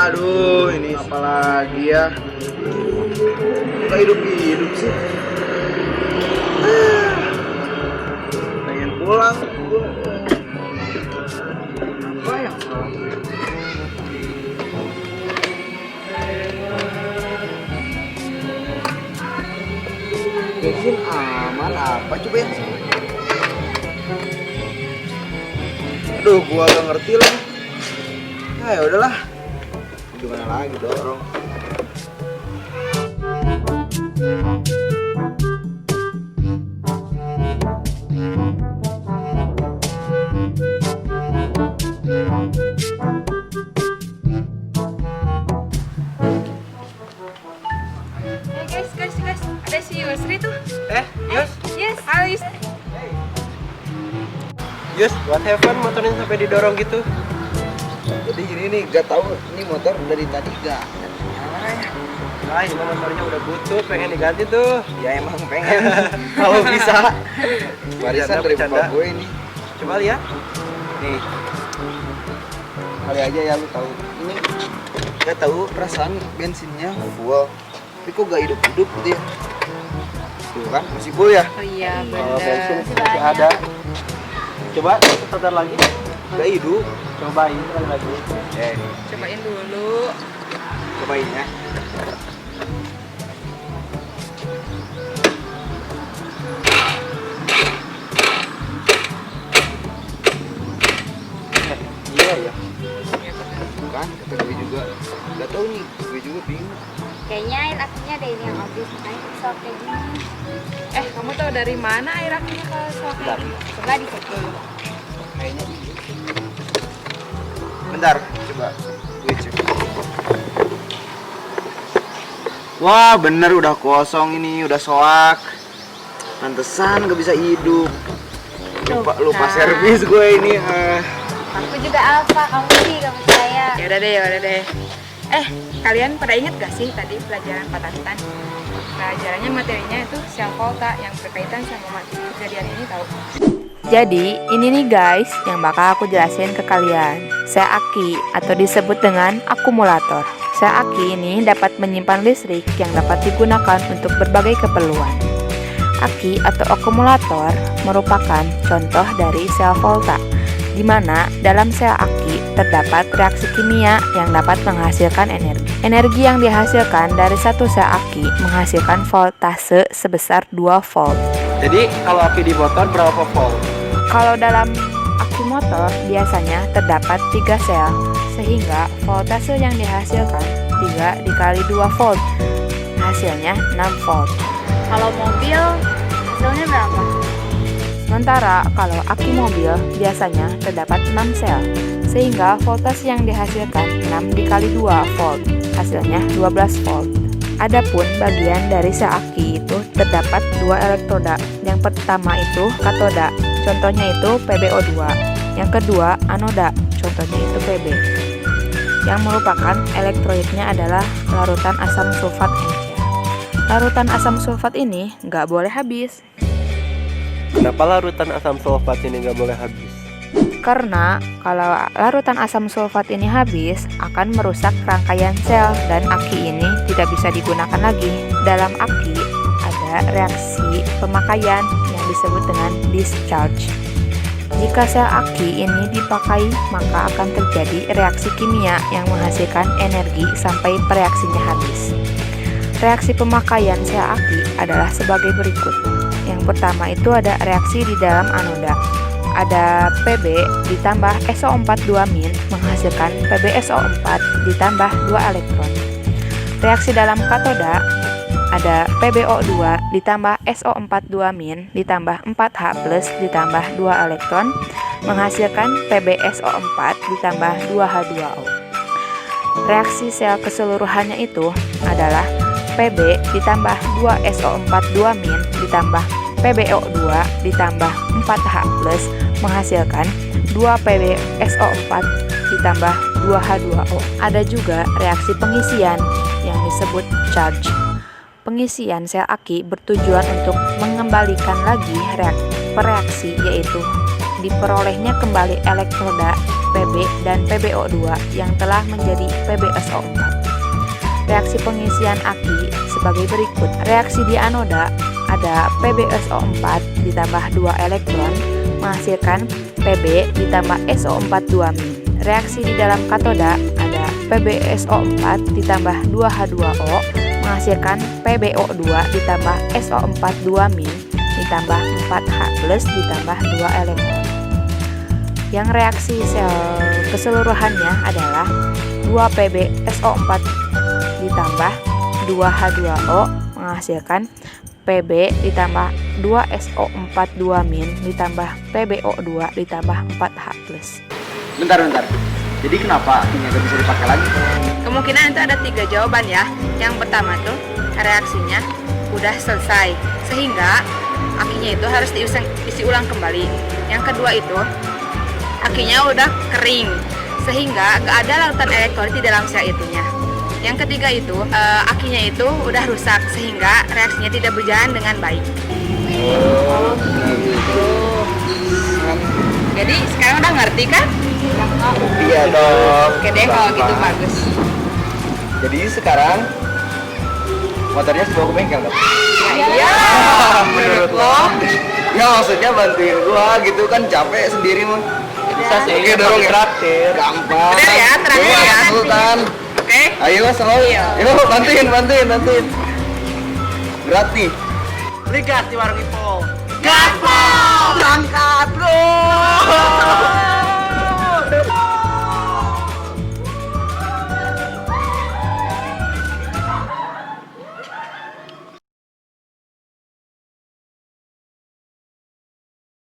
Aduh, ini apalagi ya? Nggak hidup sih. Pengen pulang gua. Apa yang salah? Bensin aman, apa coba yang salah? Aduh, gua gak ngerti lah. Nah, ya udahlah. Gimana lagi dorong? Guys, ada si Yusri tuh. Yus? Yes, halo Yus. Yus, what happened motornya sampai didorong gitu? Jadi gini nih, gak tahu ini motor dari tadi gak. Nah, ini motornya udah butut, pengen diganti tuh. Ya emang pengen kalau bisa. Warisan dari Bercanda. bapak gue ini. Coba lihat. Nih. Kali aja ya lu tahu. Ini gak tahu perasaan bensinnya full. Tapi kok gak hidup-hidup gitu ya. Tuh kan masih full ya. Oh iya, Kalau bener. bensin masih ada. Coba sebentar lagi. Gak hidup. Cobain sekali lagi. Cobain dulu. Cobain ya. Iya ya. Kan kata gue juga. Gak tahu nih, gue juga bingung. Kayaknya air akinya ada ini yang habis, makanya bisa kayak gini. Kamu tahu dari mana air akinya kalau soal kayak gini? Coba dicek dulu. Kayaknya iya. Bentar, coba gue cek. Wah, bener udah kosong ini, udah soak. Pantesan gak bisa hidup. Lupa Nah. servis gue ini. Aku juga apa, kamu sih, kamu saya. Ya udah deh. Kalian pada ingat gak sih tadi pelajaran patatan? Pelajarannya materinya itu sel volta yang berkaitan sama kejadian ini tahu. Jadi, ini nih guys yang bakal aku jelasin ke kalian. Sel aki atau disebut dengan akumulator. Sel aki ini dapat menyimpan listrik yang dapat digunakan untuk berbagai keperluan. Aki atau akumulator merupakan contoh dari sel volta, di mana dalam sel aki terdapat reaksi kimia yang dapat menghasilkan energi. Energi yang dihasilkan dari satu sel aki menghasilkan voltase sebesar 2 volt. Jadi kalau aki di motor berapa volt? Kalau dalam aki motor biasanya terdapat 3 sel, sehingga voltase yang dihasilkan 3 dikali 2 volt, hasilnya 6 volt. Kalau mobil, hasilnya berapa? Sementara kalau aki mobil biasanya terdapat 6 sel, sehingga voltase yang dihasilkan 6 dikali 2 volt, hasilnya 12 volt. Adapun bagian dari sel aki itu terdapat 2 elektroda. Yang pertama itu katoda, contohnya itu PbO2. Yang kedua anoda, contohnya itu Pb. Yang merupakan elektroidnya adalah larutan asam sulfat NaCl. Larutan asam sulfat ini nggak boleh habis. Kenapa larutan asam sulfat ini nggak boleh habis? Karena kalau larutan asam sulfat ini habis akan merusak rangkaian sel dan aki ini tidak bisa digunakan lagi. Dalam aki ada reaksi pemakaian yang disebut dengan discharge. Jika sel aki ini dipakai, maka akan terjadi reaksi kimia yang menghasilkan energi sampai reaksinya habis. Reaksi pemakaian sel aki adalah sebagai berikut. Yang pertama itu ada reaksi di dalam anoda. Ada Pb ditambah SO4 2- menghasilkan PbSO4 ditambah 2 elektron. Reaksi dalam katoda ada PbO2 ditambah SO4 2- ditambah 4H+ ditambah 2 elektron menghasilkan PbSO4 ditambah 2H2O. Reaksi sel keseluruhannya itu adalah Pb ditambah 2 SO4 2- ditambah PbO2 ditambah 4H+ menghasilkan 2 PbSO4 ditambah 2H2O. Ada juga reaksi pengisian yang disebut charge. Pengisian sel aki bertujuan untuk mengembalikan lagi reaksi yaitu diperolehnya kembali elektroda Pb dan PbO2 yang telah menjadi PbSO4. Reaksi pengisian aki sebagai berikut. Reaksi di anoda ada PbSO4 ditambah 2 elektron menghasilkan Pb ditambah SO4 2-. Reaksi di dalam katoda ada PbSO4 ditambah 2H2O menghasilkan PbO2 ditambah SO4 2- ditambah 4H+ ditambah 2 elektron. Yang reaksi sel keseluruhannya adalah 2 PbSO4 ditambah 2H2O menghasilkan Pb ditambah 2SO4 2- ditambah PbO2 ditambah 4H+. Bentar. Jadi kenapa akhirnya gak bisa dipakai lagi? Kemungkinan itu ada 3 jawaban ya. Yang pertama tuh reaksinya udah selesai sehingga akinya itu harus diisi ulang kembali. Yang kedua itu akinya udah kering sehingga gak ada larutan elektrolit di dalam sel itunya. Yang ketiga itu akinya itu udah rusak sehingga reaksinya tidak berjalan dengan baik. Oh, gitu. Jadi sekarang udah ngerti kan? Iya dong. Oke deh kalau gitu bagus. Jadi sekarang motornya dibawa ke bengkel dong? Iya. Menurut lo? Ya maksudnya bantuin gua gitu kan, capek sendiri mah. Bisa sih. Oke dorong ya. Traktir. Gampang. Bener ya, terakhir Coba, ya. Sultan. Oke. Ayo selalu. Iya. Yuk bantuin. Berat nih. Beli gas di warung Ipong. Gaspol! Berangkat bro!